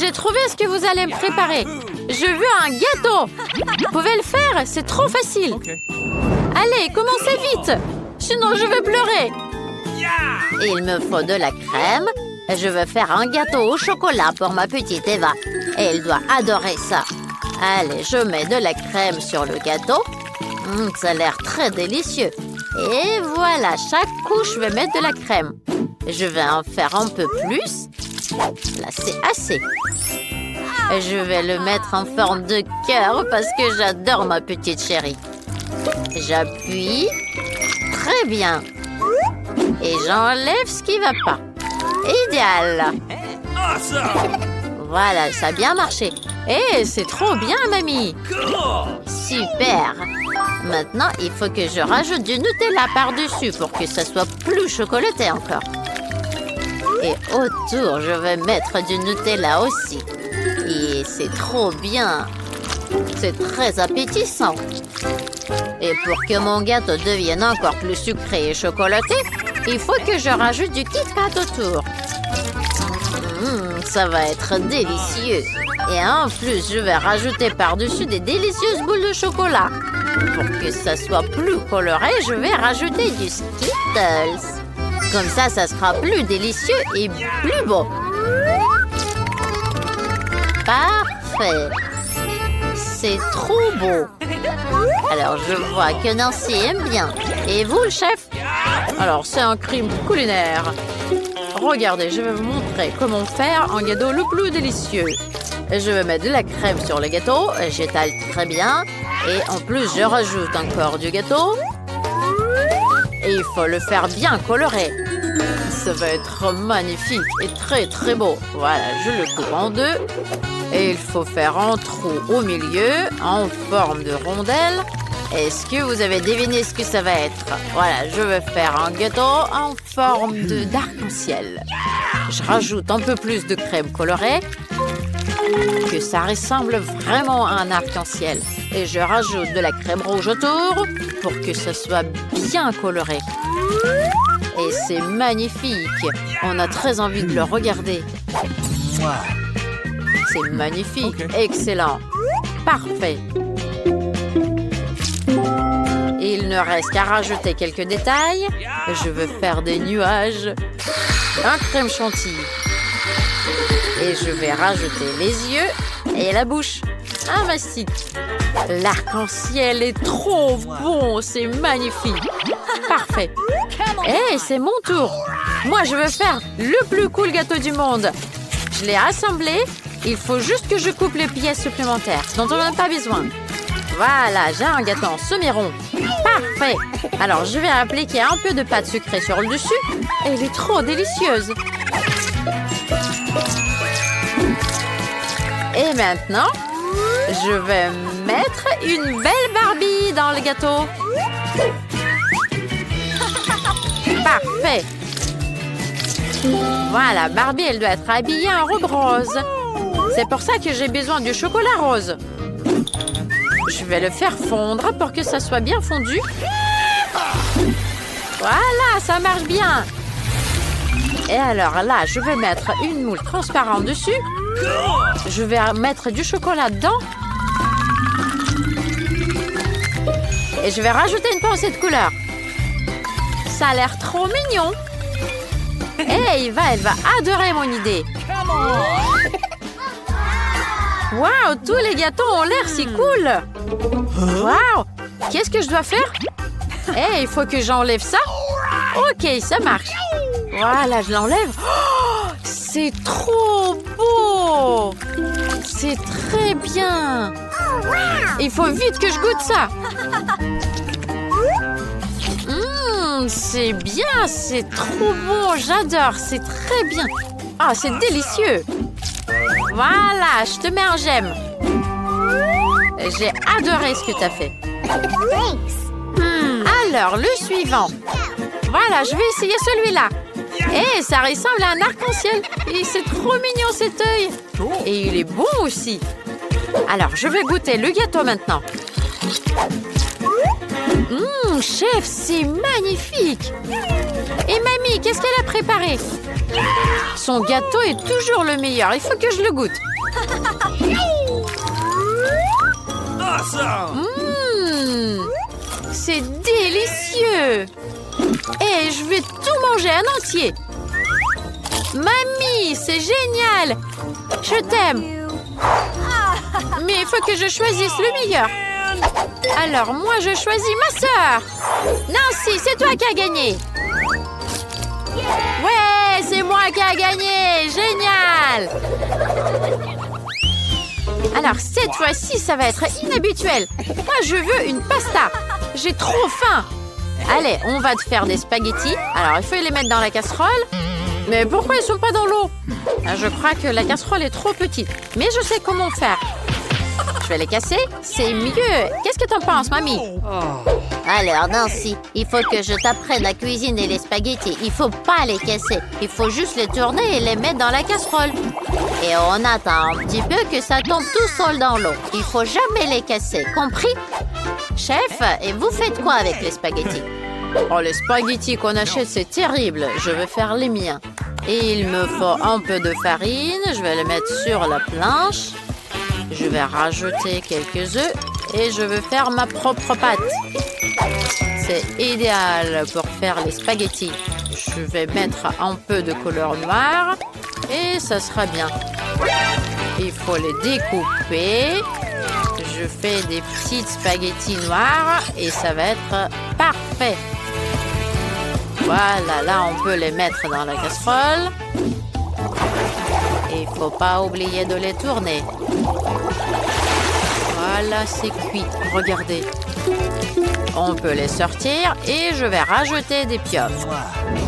j'ai trouvé ce que vous allez me préparer. Je veux un gâteau. Vous pouvez le faire, c'est trop facile. Allez, commencez vite. Sinon, je vais pleurer. Il me faut de la crème. Je veux faire un gâteau au chocolat pour ma petite Eva. Et elle doit adorer ça. Allez, je mets de la crème sur le gâteau. Ça a l'air très délicieux. Et voilà, chaque couche, je vais mettre de la crème. Je vais en faire un peu plus. Là, c'est assez. Je vais le mettre en forme de cœur parce que j'adore ma petite chérie. J'appuie. Très bien. Et j'enlève ce qui ne va pas. Idéal. Voilà, ça a bien marché. Et c'est trop bien, mamie. Super. Maintenant, il faut que je rajoute du Nutella par-dessus pour que ça soit plus chocolaté encore. Et autour, je vais mettre du Nutella aussi. Et c'est trop bien. C'est très appétissant. Et pour que mon gâteau devienne encore plus sucré et chocolaté, il faut que je rajoute du Kit Kat autour. Ça va être délicieux. Et en plus, je vais rajouter par-dessus des délicieuses boules de chocolat. Pour que ça soit plus coloré, je vais rajouter du Skittles. Comme ça sera plus délicieux et plus beau. Parfait. C'est trop beau. Alors, je vois que Nancy aime bien. Et vous, le chef? Alors, c'est un crime culinaire. Regardez, je vais vous montrer comment faire un gâteau le plus délicieux. Je vais mettre de la crème sur le gâteau. J'étale très bien. Et en plus, je rajoute encore du gâteau. Et il faut le faire bien coloré. Ça va être magnifique et très très beau. Voilà, je le coupe en deux. Et il faut faire un trou au milieu en forme de rondelle. Est-ce que vous avez deviné ce que ça va être? Voilà, je vais faire un gâteau en forme d'arc-en-ciel. Je rajoute un peu plus de crème colorée. Que ça ressemble vraiment à un arc-en-ciel. Et je rajoute de la crème rouge autour pour que ça soit bien coloré. Et c'est magnifique. On a très envie de le regarder. C'est magnifique. Excellent. Parfait. Il ne reste qu'à rajouter quelques détails. Je veux faire des nuages. Un crème chantilly. Et je vais rajouter les yeux et la bouche. Un mastic. L'arc-en-ciel est trop bon. C'est magnifique. Parfait. Hey, c'est mon tour. Moi, je veux faire le plus cool gâteau du monde. Je l'ai assemblé. Il faut juste que je coupe les pièces supplémentaires dont on n'a pas besoin. Voilà, j'ai un gâteau en semi-rond. Parfait. Alors, je vais appliquer un peu de pâte sucrée sur le dessus. Elle est trop délicieuse. Et maintenant, je vais mettre une belle Barbie dans le gâteau. Parfait. Voilà, Barbie, elle doit être habillée en robe rose. C'est pour ça que j'ai besoin du chocolat rose. Je vais le faire fondre pour que ça soit bien fondu. Voilà, ça marche bien. Et alors là, je vais mettre une moule transparente dessus. Je vais mettre du chocolat dedans. Et je vais rajouter une pincée de couleur. Ça a l'air trop mignon. Et elle va adorer mon idée. Waouh, tous les gâteaux ont l'air si cool. Waouh, qu'est-ce que je dois faire? Il faut que j'enlève ça. Ok, ça marche. Voilà, je l'enlève. Oh, c'est trop beau. C'est très bien. Il faut vite que je goûte ça. C'est bien, c'est trop bon. J'adore, c'est très bien. Ah, c'est délicieux. Voilà, je te mets un j'aime. J'ai adoré ce que tu as fait. Alors, le suivant. Voilà, je vais essayer celui-là. Et ça ressemble à un arc-en-ciel. Et c'est trop mignon cet œil. Et il est bon aussi. Alors, je vais goûter le gâteau maintenant. Chef, c'est magnifique! Et mamie, qu'est-ce qu'elle a préparé? Son gâteau est toujours le meilleur. Il faut que je le goûte. C'est délicieux! Et je vais tout manger en entier. Mamie, c'est génial! Je t'aime. Mais il faut que je choisisse le meilleur. Alors moi, je choisis ma sœur. Nancy, c'est toi qui as gagné. Ouais, c'est moi qui ai gagné. Génial! Alors cette fois-ci, ça va être inhabituel. Moi, je veux une pasta. J'ai trop faim. Allez, on va te faire des spaghettis. Alors, il faut les mettre dans la casserole. Mais pourquoi ils ne sont pas dans l'eau? Je crois que la casserole est trop petite. Mais je sais comment faire. Je vais les casser. C'est mieux. Qu'est-ce que t'en penses, mamie? Alors, Nancy, il faut que je t'apprenne à cuisiner les spaghettis. Il faut pas les casser. Il faut juste les tourner et les mettre dans la casserole. Et on attend un petit peu que ça tombe tout seul dans l'eau. Il faut jamais les casser. Compris? Chef, et vous faites quoi avec les spaghettis? Oh, les spaghettis qu'on achète, c'est terrible. Je vais faire les miens. Et il me faut un peu de farine. Je vais les mettre sur la planche. Je vais rajouter quelques œufs. Et je vais faire ma propre pâte. C'est idéal pour faire les spaghettis. Je vais mettre un peu de couleur noire. Et ça sera bien. Il faut les découper. Je fais des petites spaghettis noirs. Et ça va être parfait. Voilà, là, on peut les mettre dans la casserole. Et il ne faut pas oublier de les tourner. Voilà, c'est cuit. Regardez. On peut les sortir et je vais rajouter des pieuvres.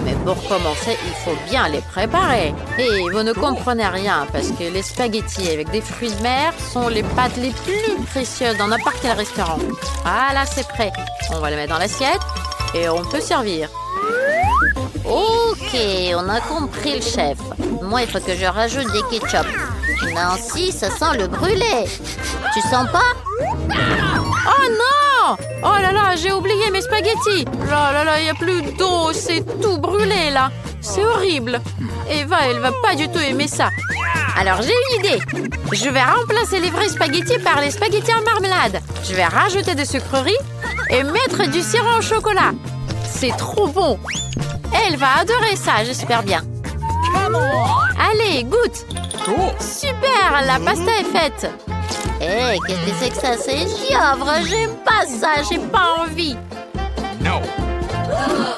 Mais pour commencer, il faut bien les préparer. Et vous ne comprenez rien parce que les spaghettis avec des fruits de mer sont les pâtes les plus précieuses dans n'importe quel restaurant. Voilà, c'est prêt. On va les mettre dans l'assiette et on peut servir. Ok, on a compris le chef. Moi, il faut que je rajoute des ketchup. Nancy, ça sent le brûlé. Tu sens pas? Oh non! Oh là là, j'ai oublié mes spaghettis. Là là là, il n'y a plus d'eau, c'est tout brûlé là. C'est horrible. Eva, elle va pas du tout aimer ça. Alors j'ai une idée. Je vais remplacer les vrais spaghettis par les spaghettis en marmelade. Je vais rajouter des sucreries et mettre du sirop au chocolat. C'est trop bon. Elle va adorer ça, j'espère bien. Allez, goûte. Super, la pasta est faite. Hé, qu'est-ce que c'est que ça? C'est giovre, j'aime pas ça, j'ai pas envie.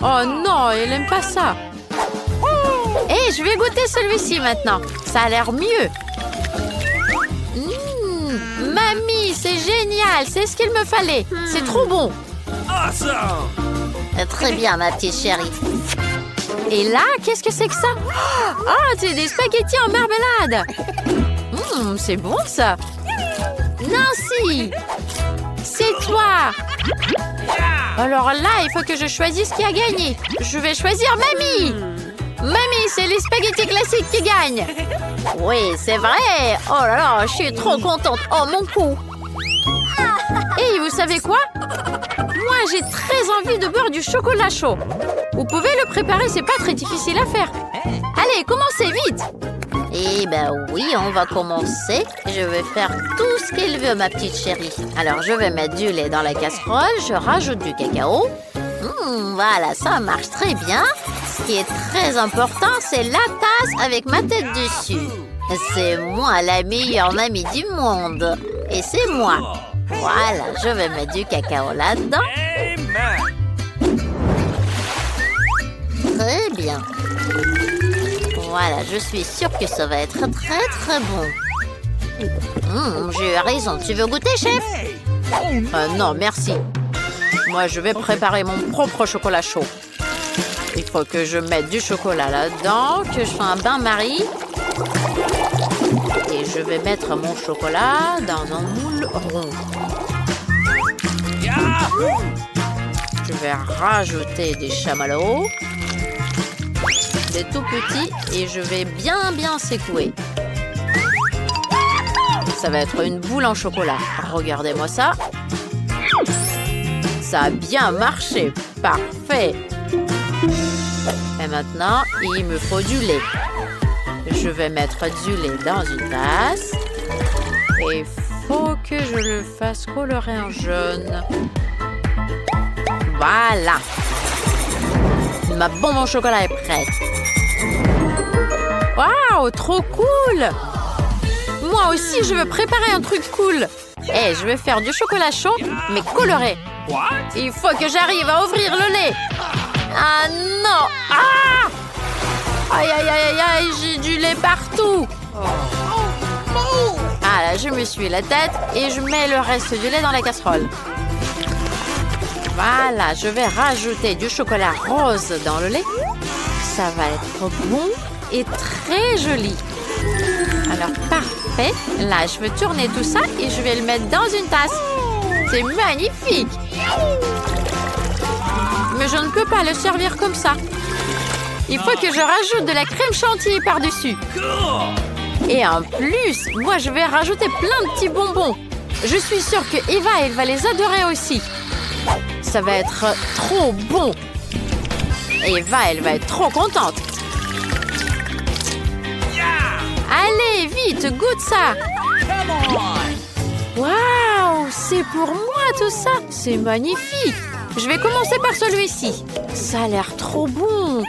Oh non, elle aime pas ça. Hé, je vais goûter celui-ci maintenant. Ça a l'air mieux. Mamie, c'est génial, c'est ce qu'il me fallait. C'est trop bon. Très bien, ma petite chérie. Et là, qu'est-ce que c'est que ça? Ah, c'est des spaghettis en marmelade. C'est bon ça. Nancy, c'est toi. Alors là, il faut que je choisisse qui a gagné. Je vais choisir Mamie. Mamie, c'est les spaghettis classiques qui gagnent. Oui, c'est vrai. Oh là là, je suis trop contente. Oh, mon cou. Et vous savez quoi? Moi, j'ai très envie de boire du chocolat chaud. Vous pouvez le préparer, c'est pas très difficile à faire. Allez, commencez vite. Eh ben oui, on va commencer. Je vais faire tout ce qu'il veut, ma petite chérie. Alors, je vais mettre du lait dans la casserole. Je rajoute du cacao. Voilà, ça marche très bien. Ce qui est très important, c'est la tasse avec ma tête dessus. C'est moi la meilleure mamie du monde. Et c'est moi. Voilà, je vais mettre du cacao là-dedans. Très bien. Voilà, je suis sûre que ça va être très très bon. J'ai eu raison. Tu veux goûter, chef? Non, merci. Moi, je vais préparer mon propre chocolat chaud. Il faut que je mette du chocolat là-dedans, que je fasse un bain-marie. Et je vais mettre mon chocolat dans un moule rond. Je vais rajouter des chamallows. Des tout petits. Et je vais bien secouer. Ça va être une boule en chocolat. Regardez-moi ça. Ça a bien marché. Parfait. Et maintenant, il me faut du lait. Je vais mettre du lait dans une tasse. Et il faut que je le fasse colorer en jaune. Voilà. Ma bombe au chocolat est prête. Waouh, trop cool! Moi aussi, je veux préparer un truc cool. Et je vais faire du chocolat chaud, mais coloré. Il faut que j'arrive à ouvrir le lait. Ah non! Ah! Aïe, aïe, aïe, aïe, aïe, j'ai du lait partout. Ah là, je me suis la tête et je mets le reste du lait dans la casserole. Voilà, je vais rajouter du chocolat rose dans le lait. Ça va être bon et très joli. Alors, parfait. Là, je vais tourner tout ça et je vais le mettre dans une tasse. C'est magnifique. Mais je ne peux pas le servir comme ça. Il faut que je rajoute de la crème chantilly par-dessus. Et en plus, moi, je vais rajouter plein de petits bonbons. Je suis sûre que Eva, elle va les adorer aussi. Ça va être trop bon. Eva, elle va être trop contente. Allez, vite, goûte ça. Waouh, c'est pour moi tout ça. C'est magnifique. Je vais commencer par celui-ci. Ça a l'air trop bon.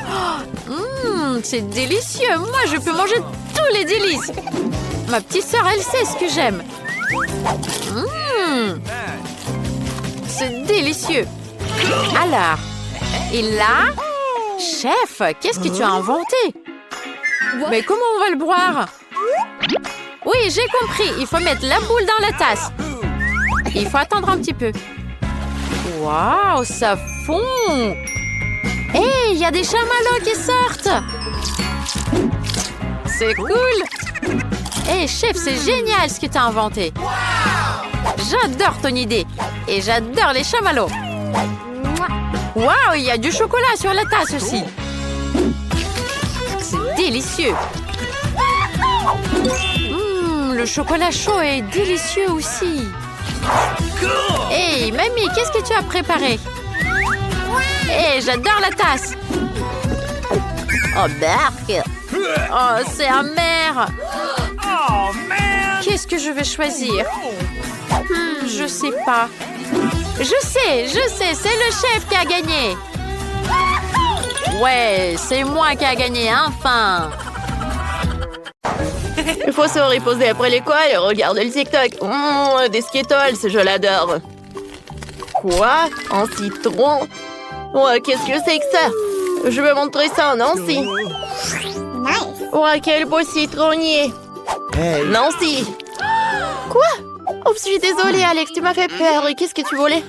C'est délicieux. Moi, je peux manger tous les délices. Ma petite sœur, elle sait ce que j'aime. C'est délicieux. Alors, et là, chef, qu'est-ce que tu as inventé? Mais comment on va le boire? Oui, j'ai compris. Il faut mettre la boule dans la tasse. Il faut attendre un petit peu. Waouh, ça fond! Hé, il y a des chamallows qui sortent! C'est cool! Hé, chef, c'est génial ce que tu as inventé! J'adore ton idée! Et j'adore les chamallows! Waouh, il y a du chocolat sur la tasse aussi! C'est délicieux! Le chocolat chaud est délicieux aussi! Hé, mamie, qu'est-ce que tu as préparé? Hé, j'adore la tasse! Oh, barque! Oh, c'est amer! Qu'est-ce que je vais choisir? Je sais pas. Je sais, c'est le chef qui a gagné! Ouais, c'est moi qui a gagné, enfin! Il faut se reposer après l'école et regarder le TikTok. Des Skittles, je l'adore. Quoi? Un citron? Ouais, qu'est-ce que c'est que ça? Je vais montrer ça à Nancy. Ouais, quel beau citronnier. Hey. Nancy! Quoi? Oh, je suis désolée, Alex, tu m'as fait peur. Qu'est-ce que tu voulais?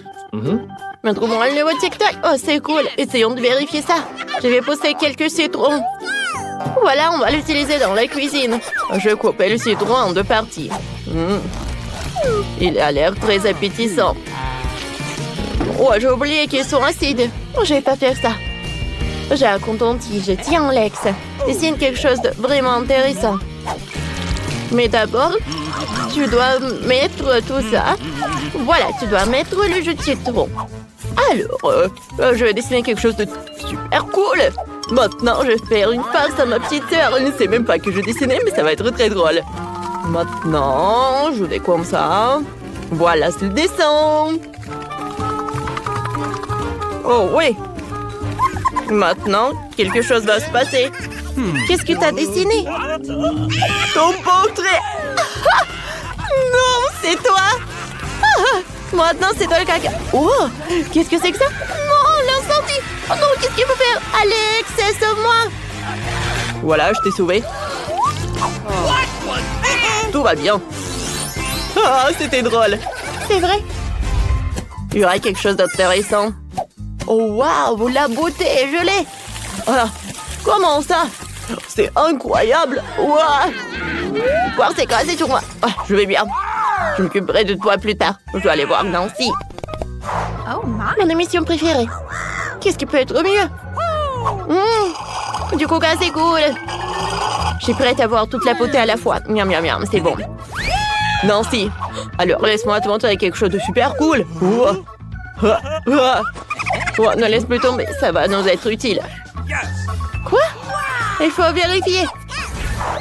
Montre-moi le nouveau TikTok. Oh, c'est cool. Essayons de vérifier ça. Je vais poster quelques citrons. Voilà, on va l'utiliser dans la cuisine. Je coupe le citron en 2 parties. Il a l'air très appétissant. Oh, j'ai oublié qu'ils sont acides. Oh, je vais pas faire ça. J'ai un coton-tige. Tiens, Alex. Dessine quelque chose de vraiment intéressant. Mais d'abord, tu dois mettre tout ça. Voilà, tu dois mettre le jus de citron. Alors, je vais dessiner quelque chose de super cool. Maintenant, je vais faire une farce à ma petite sœur. Elle ne sait même pas que je dessinais, mais ça va être très drôle. Maintenant, je vais comme ça. Voilà, c'est le dessin. Oh oui. Maintenant, quelque chose va se passer. Qu'est-ce que tu as dessiné? Ton portrait. Non, c'est toi. Maintenant, c'est toi le caca. Oh, qu'est-ce que c'est que ça? Non, l'incendie. Oh non, qu'est-ce qu'il faut faire? Alex, sauve-moi. Voilà, je t'ai sauvé. Tout va bien. Ah, c'était drôle. C'est vrai. Il y aurait quelque chose d'intéressant. Oh, waouh, la beauté est gelée. Ah, comment ça? C'est incroyable. Waouh. Voir c'est cassé sur moi. Ah, je vais bien. Je m'occuperai de toi plus tard. Je dois aller voir Nancy. Mon émission préférée. Qu'est-ce qui peut être mieux? Du coca, c'est cool. Je suis prête à voir toute la beauté à la fois. Miam, miam, miam, c'est bon. Nancy, alors laisse-moi te montrer quelque chose de super cool. Oh, ne laisse plus tomber, ça va nous être utile. Quoi? Il faut vérifier.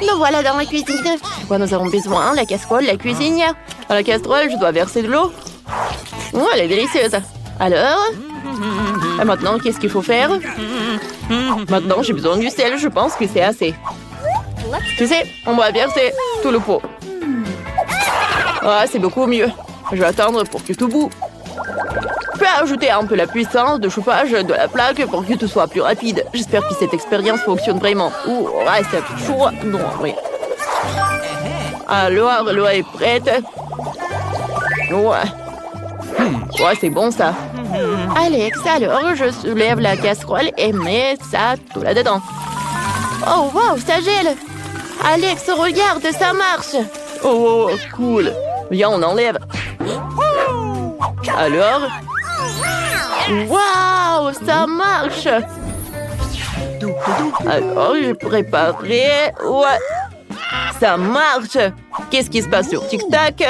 Nous voilà dans la cuisine. De quoi nous avons besoin? La casserole, la cuisinière. Dans la casserole, je dois verser de l'eau. Oh, elle est délicieuse. Alors? Et maintenant, qu'est-ce qu'il faut faire? Maintenant, j'ai besoin du sel. Je pense que c'est assez. Tu sais, on va verser tout le pot. Ah, c'est beaucoup mieux. Je vais attendre pour que tout bout. Je peux ajouter un peu la puissance de chauffage de la plaque pour que tout soit plus rapide. J'espère que cette expérience fonctionne vraiment. Ouh, c'est chaud. Non, oui. Alors, l'eau est prête. Ouais, c'est bon ça. Alex, alors je soulève la casserole et mets ça tout là-dedans. Oh, wow, ça gèle. Alex, regarde, ça marche. Oh, cool. Viens, on enlève. Alors? Waouh, ça marche. Alors, je préparerai. Ouais, ça marche. Qu'est-ce qui se passe sur TikTok?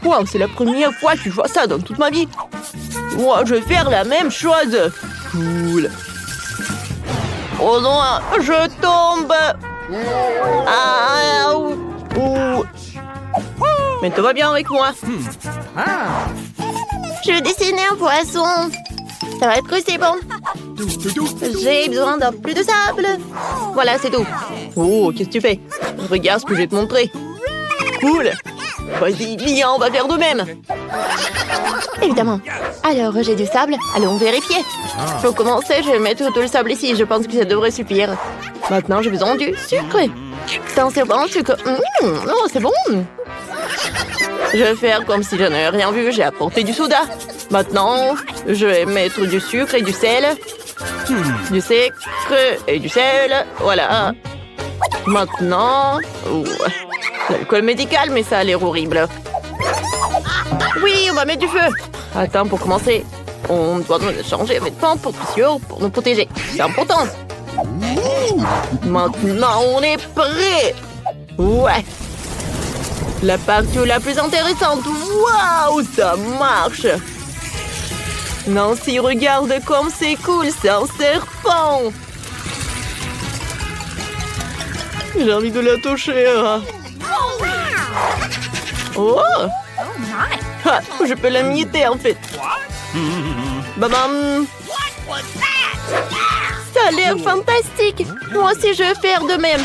Waouh, c'est la première fois que je vois ça dans toute ma vie. Wow, je vais faire la même chose. Cool. Oh non, je tombe. Ah, ouh. Mais tout va bien avec moi. Je vais dessiner un poisson. Ça va être que c'est bon. J'ai besoin d'un peu de sable. Voilà, c'est tout. Oh, qu'est-ce que tu fais? Regarde ce que je vais te montrer. Cool. Vas-y, viens, on va faire de même. Évidemment. Alors, j'ai du sable. Allons vérifier. Pour commencer, je vais mettre tout le sable ici. Je pense que ça devrait suffire. Maintenant, j'ai besoin du sucre. Sincèrement, sucre. Oh, c'est bon. Je vais faire comme si je n'avais rien vu. J'ai apporté du soda. Maintenant, je vais mettre du sucre et du sel. Du sucre et du sel. Voilà. Maintenant... l'alcool médical, mais ça a l'air horrible. Oui, on va mettre du feu. Attends, pour commencer, on doit nous changer de vêtements pour nous protéger. C'est important. Maintenant, on est prêt. Ouais. La partie la plus intéressante. Waouh, ça marche. Nancy, regarde comme c'est cool. C'est un serpent. J'ai envie de la toucher. Oh! Ah, je peux la mietter en fait. Babam! Ça a l'air fantastique. Moi aussi, je vais faire de même.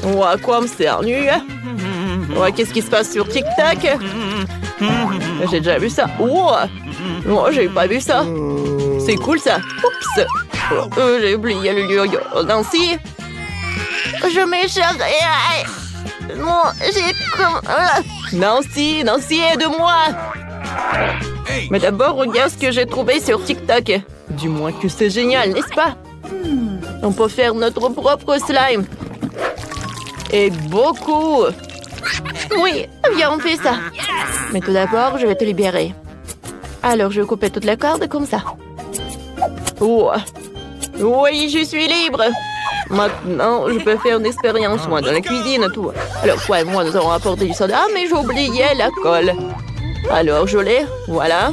Ouais, quoi, c'est ennuyeux. Ouais, qu'est-ce qui se passe sur TikTok? J'ai déjà vu ça. Moi, j'ai pas vu ça. C'est cool ça. Oups! J'ai oublié le yo-yo. Nancy? Je m'échappe. Non, j'ai comme... Nancy, aide-moi. Mais d'abord, regarde ce que j'ai trouvé sur TikTok. Du moins que c'est génial, n'est-ce pas? On peut faire notre propre slime. Et beaucoup. Oui, viens, on fait ça. Mais tout d'abord, je vais te libérer. Alors, je vais couper toute la corde comme ça. Oh. Oui, je suis libre. Maintenant, je peux faire une expérience, moi, dans la cuisine, tout. Alors, toi et moi, nous avons apporté du soda, mais j'ai oublié la colle. Alors, je l'ai, voilà.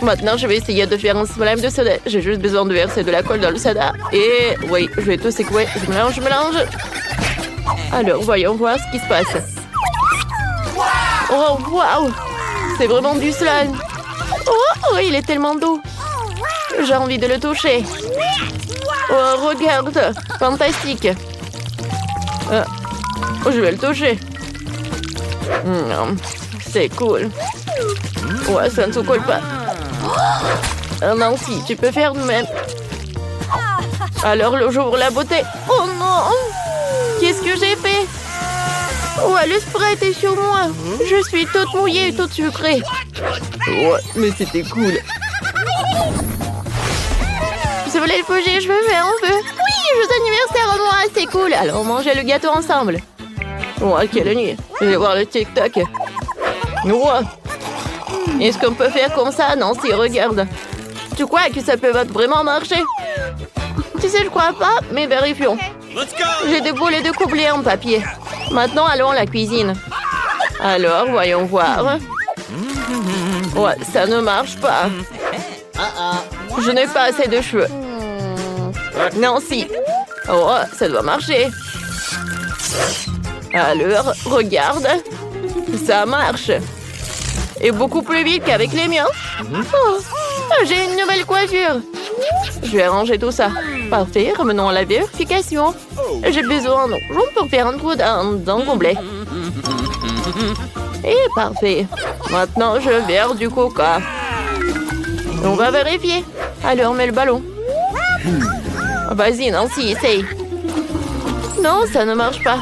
Maintenant, je vais essayer de faire un slime de soda. J'ai juste besoin de verser de la colle dans le soda. Et, oui, je vais tout secouer. Je mélange. Alors, voyons voir ce qui se passe. Oh, waouh! C'est vraiment du slime. Oh, il est tellement doux. J'ai envie de le toucher. Oh, regarde. Fantastique. Je vais le toucher. C'est cool. Ouais, ça ne se colle pas. Nancy, tu peux faire de même. Alors, j'ouvre la beauté. Oh non! Qu'est-ce que j'ai fait? Ouais, le spray était sur moi. Je suis toute mouillée et toute sucrée. Ouais, mais c'était cool. Je voulais le fouger, je veux faire un feu. Oui, joyeux anniversaire à moi, c'est cool. Alors, on mangeait le gâteau ensemble. Ouais, quelle nuit. Je vais voir le TikTok. Ouais. Est-ce qu'on peut faire comme ça? Non, si, regarde. Tu crois que ça peut vraiment marcher? Tu sais, je crois pas, mais vérifions. J'ai des boulets de coubler en papier. Maintenant, allons à la cuisine. Alors, voyons voir. Ouais, ça ne marche pas. Je n'ai pas assez de cheveux. Nancy. Oh, ça doit marcher. Alors, regarde. Ça marche. Et beaucoup plus vite qu'avec les miens. Oh, j'ai une nouvelle coiffure. Je vais ranger tout ça. Parfait, revenons à la vérification. J'ai besoin d'un jaune pour faire un trou dans complet. Et parfait. Maintenant, je verse du coca. On va vérifier. Alors, mets le ballon. Vas-y, Nancy, essaye. Non, ça ne marche pas.